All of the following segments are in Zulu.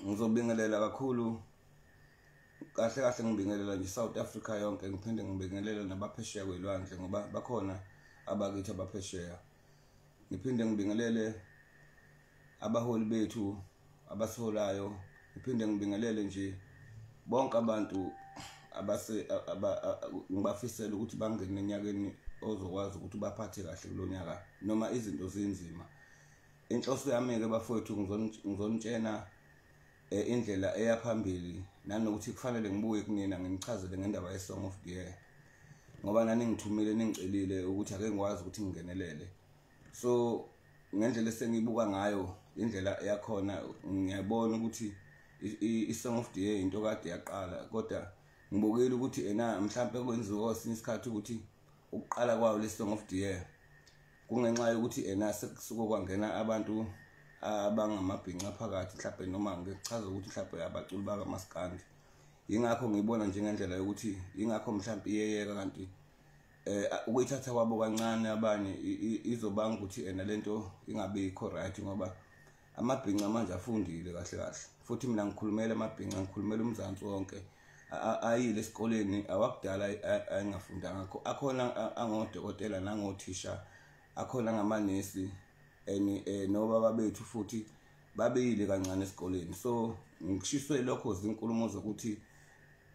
ngizobingelela kakhulu kahle kahle ngibingelela nje South Africa yonke, ngiphinde ngibingelela nabaphesheya kwelwandle ngoba bakhona abakithi abaphesheya. Ngiphinde ngibingelele abaholi bethu abasiholayo, ngiphinde ngibingelele nje bonke abantu ngibafisela ukuthi bangene enyakeni ozokwazi ukuthi baphathe kahle kulonyaka noma izinto zinzima. Inhloso yami-ke bafowethu ngizonitshena indlela eyaphambili nanokuthi kufanele ngibuye kunina nginichazele ngendaba ye-Song of the Year ngoba nani ngithumile ningicelile ukuthi ake ngikwazi ukuthi ngingenelele. So ngendlela esengibuka ngayo indlela yakhona ngiyabona ukuthi i-Song of the Year into kade yaqala, kodwa ngibukile ukuthi mhlambe kwenziwa kwesinye isikhathi ukuthi ukuqala kwawo le-Song of the Year kungenxa yokuthi sekusuke kwangena abantu abangamabhinqa phakathi mhlawumbe, noma ngichaza ukuthi mhlawumbe abaculi bakaMaskandi. Yingakho ngiyibona njengendlela yokuthi yingakho mhlawumbe iyeyeka, kanti ukuyithatha kwabo kancane abanye izobanga ukuthi lento ingabikho right ngoba amabhinqa manje afundile kahle kahle. Futhi mina ngikhulumela amabhinqa, ngikhulumela umzansi wonke ayile esikoleni awakudala ayengafundanga. Akhona angodokotela nangothisha, akhona ngamanesi nobaba bethu futhi babeyile kancane esikoleni. So ngishiswe lokho zinkulumo zokuthi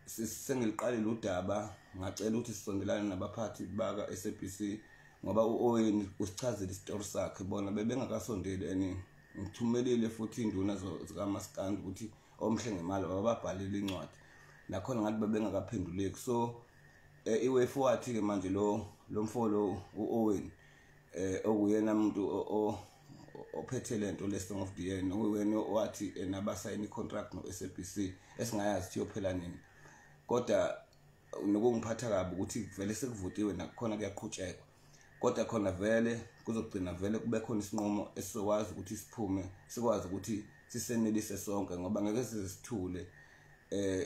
sengiliqalile udaba, ngacela ukuthi sisondelane nabaphathi baka SABC ngoba uOwen usichazile isitori sakhe, bona bebengakasondeli ngithumelile futhi induna zikaMaskandi ukuthi omhle ngemali bababhalile incwadi nakhona ngathi bebengakaphenduleki. So iway forward ke manje lo mfolo uOwen okuyena umuntu ophethe lento le-Song of the Year noyena wathi nabasayini contract no SABC esingayazi ukuthi yophela nini, kodwa nokungiphatha kabi ukuthi vele sekuvutiwe nakhona kuyaqhutshekwa, kodwa khona vele kuzogcina vele kube khona isinqumo esizokwazi ukuthi siphume sikwazi ukuthi sisenelise sonke ngoba ngeke sizithule.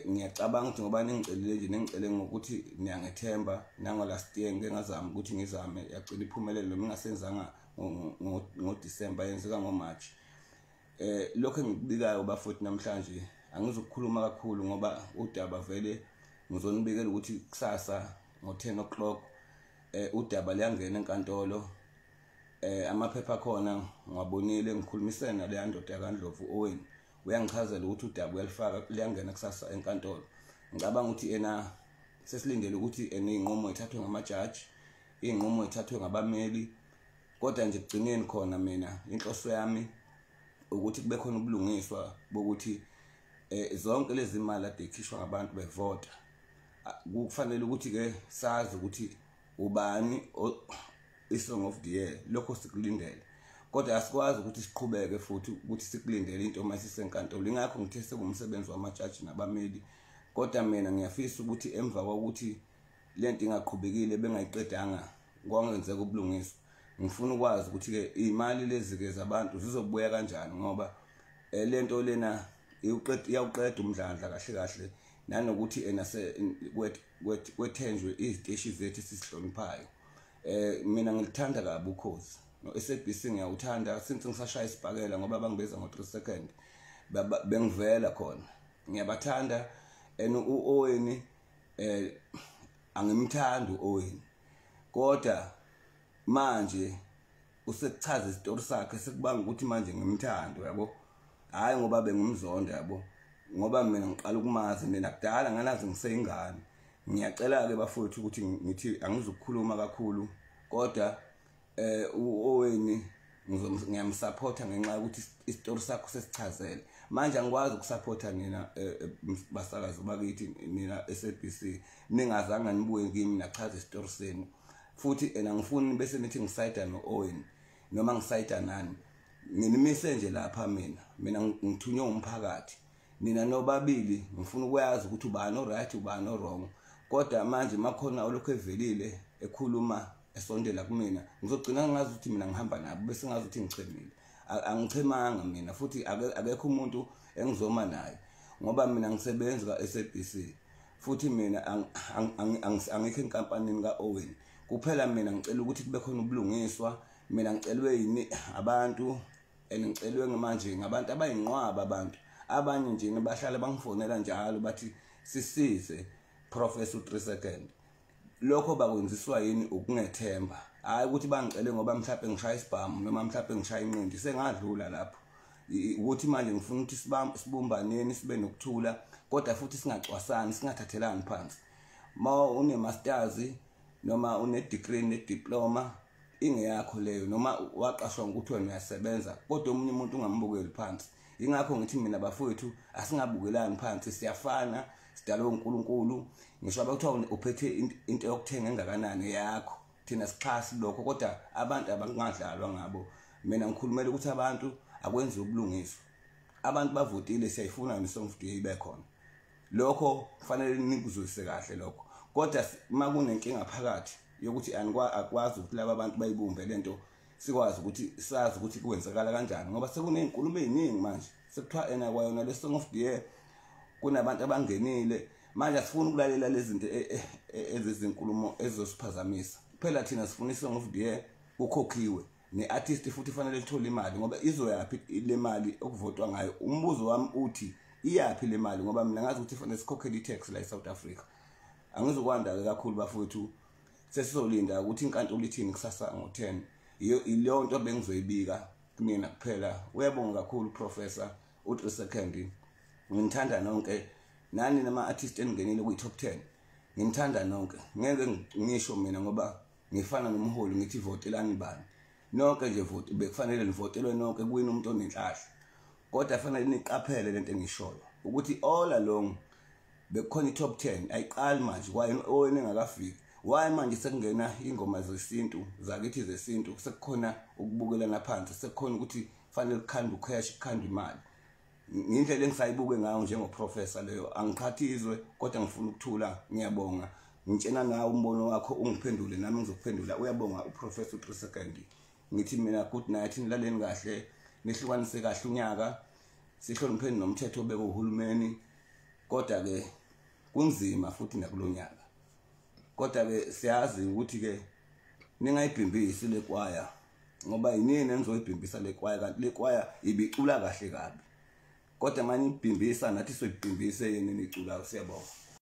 Ngiyacabanga ukuthi ngoba ningicelile nje ningicele ngokuthi niyangethemba nango last year ngeke ngazama ukuthi ngizame yagcina iphumelele noma ingasenzanga ngoDisemba yenzeka ngoMarch. Lokho engikubikayo bafowethu namhlanje angizokukhuluma kakhulu ngoba udaba vele ngizonibikela ukuthi kusasa ngo-10 o'clock udaba liyangena enkantolo. Amaphepha khona ngiwabonile, ngikhulumisene naleya ndoda kaNdlovu Owen, uyangichazela ukuthi udaba uyalifaka liyangena kusasa enkantolo. Ngicabanga ukuthi sesilindele ukuthi iy'nqumo ithathwe ngamajaji, iy'nqumo ithathwe ngabameli, kodwa nje kugcineni khona mina inhloso yami ukuthi kube khona ubulungiswa bokuthi zonke lezi mali ade ikhishwa ngabantu bevota kufanele ukuthi-ke sazi ukuthi ubani i-Song of the Year. Lokho sikulindele, kodwa asikwazi ukuthi siqhubeke futhi ukuthi sikulindele into masisenkantolo. Ingakho ngithe sekumsebenzi wamajaji nabameli, kodwa mina ngiyafisa ukuthi emva kokuthi lento ingaqhubekile bengayiqedanga kwangenzeka ubulungiswa, ngifuna ukwazi ukuthi-ke iy'mali lezi-ke zabantu zizobuya kanjani ngoba lento lena iyawuqeda umdlandla kahle kahle, nanokuthi kwethenjwe iziteshi zethu esisihloniphayo. Mina ngilithanda kabi ukhozi no-SABC ngiyawuthanda since ngisashaya isibhakela ngoba bangibeza ngo-3 seconds bengivela khona. Ngiyabathanda uOwen angimthandi uOwen, kodwa manje usekuchaza isitori sakhe sekubanga ukuthi manje ngimthanda, yabo. Hayi ngoba bengumzonda, yabo, ngoba mina ngiqala ukumazi mina kudala nganazi ngiseyingane. Ngiyacela-ke bafowethu ukuthi ngithi angizukukhuluma kakhulu, kodwa uOwen ngiyamsupporta ngenxa yokuthi isitori sakho sesichazele. Manje angikwazi ukusupporta nina basakazi bakithi, nina SABC ningazange nibuye kimi nachaza isitori senu futhi angifuni bese nithi ngisayida noOwen noma ngisayida nani. Nginimise nje lapha mina ngithunywe umphakathi, nina nobabili ngifuna ukwazi ukuthi ubani oright ubani wrong. Kodwa manje makhona olokho evelile ekhuluma esondela kumina ngizogcina ngazi ukuthi mina ngihamba nabo bese ngazi ukuthi ngichemile. Angichemanga mina futhi akekho umuntu engizoma naye ngoba mina ngisebenza ka-SABC futhi mina angikho enkampanini kaOwen kuphela. Mina ngicela ukuthi kube khona ubulungiswa. Mina ngicelwe yini abantu, and ngicelwe manje ngabantu abayinqwaba, abantu abanye nje bahlala bangifonela njalo bathi sisize Professor u3 second. Lokho bakwenziswa yini ukungethemba, hayi ukuthi bangicele ngoba mhlawumbe ngishaya isibhamu noma mhlawumbe ngishaya inqindi. Sengadlula lapho ukuthi manje ngifuna ukuthi sibumbaneni sibe nokuthula, kodwa futhi singacwasani, singathathelani phansi. Ma une masters noma une degree ne diploma ingeyakho leyo, noma waqashwa ukuthi wena uyasebenza kodwa omunye umuntu ungambukeli phansi. Ingakho ngithi mina bafowethu asingabukelani phansi, siyafana, sidalwe uNkulunkulu. Ngisho abakuthiwa uphethe into yokuthenga engakanani yakho, thina sixhasi lokho, kodwa abantu abangadlalwa ngabo. Mina ngikhulumela ukuthi abantu akwenzi ubulungiswa, abantu bavotile, siyayifuna neSong of the Year ibe khona. Lokho kufanele nikuzwise kahle lokho, kodwa uma kunenkinga phakathi yokuthi akwazi ukuthi laba abantu bayibumbe lento, sikwazi ukuthi sazi ukuthi kwenzekala kanjani, ngoba sekunezinkulumo eziningi manje. Sekuthiwa ena kwayona leSong of the Year kunabantu abangenile. Manje asifuni ukulalela lezi zinto ezizinkulumo ezizosiphazamisa. Phela thina sifuna iSong of the Year ukhokhiwe, ne-artist futhi fanele ithole imali, ngoba izoyapi le mali okuvotwa ngayo. Umbuzo wami uthi iyapi le mali, ngoba mina ngazi ukuthi fanele sikhokhele i-tax la eSouth Africa. Angizokwanda kakhulu bafowethu, sesizolinda ukuthi inkantolo ithini kusasa ngo-10. Ileyo nto bengizoyibika kumina kuphela. Uyabonga kakhulu Professor u3 second. Ngithanda nonke nani nama-artist engingenile kwi-top 10. Ngithanda nonke, ngeke ngisho mina ngoba ngifana nomholi ngithi votelani bani. Nonke nje vote, bekufanele nivotelwe nonke kuwina umuntu onenhlahla. Kodwa fanele niqaphele lento engishoyo ukuthi all along bekukhona i-top 10 ayiqali manje owena engakafiki. Why manje sekungena ingoma zesintu zakithi zesintu, sekukhona ukubukelana phansi, sekukhona ukuthi fanele kukhanda ucash, kukhanda imali. Ngindlela engisayibuke ngayo njengoprofessor leyo, angiqhathizwe kodwa ngifuna ukuthula. Ngiyabonga, ngitshena nawe umbono wakho, ungiphendule nami ngizokuphendula. Uyabonga uProfessor u3 second. Ngithi mina good night, nilaleni kahle, nihlukanise kahle unyaka, sihlonipheni nomthetho obeka uhulumeni. Kodwa ke kunzima futhi nakulonyaka, kodwa ke siyazi ukuthi ke ningayibhimbisi le kwaya, ngoba yinini enizoyibhimbisa le kwaya, kanti le kwaya ibicula kahle kabi. Kodwa manje ibhimbisa nathi soyibhimbise yini niculayo. Siyabonga.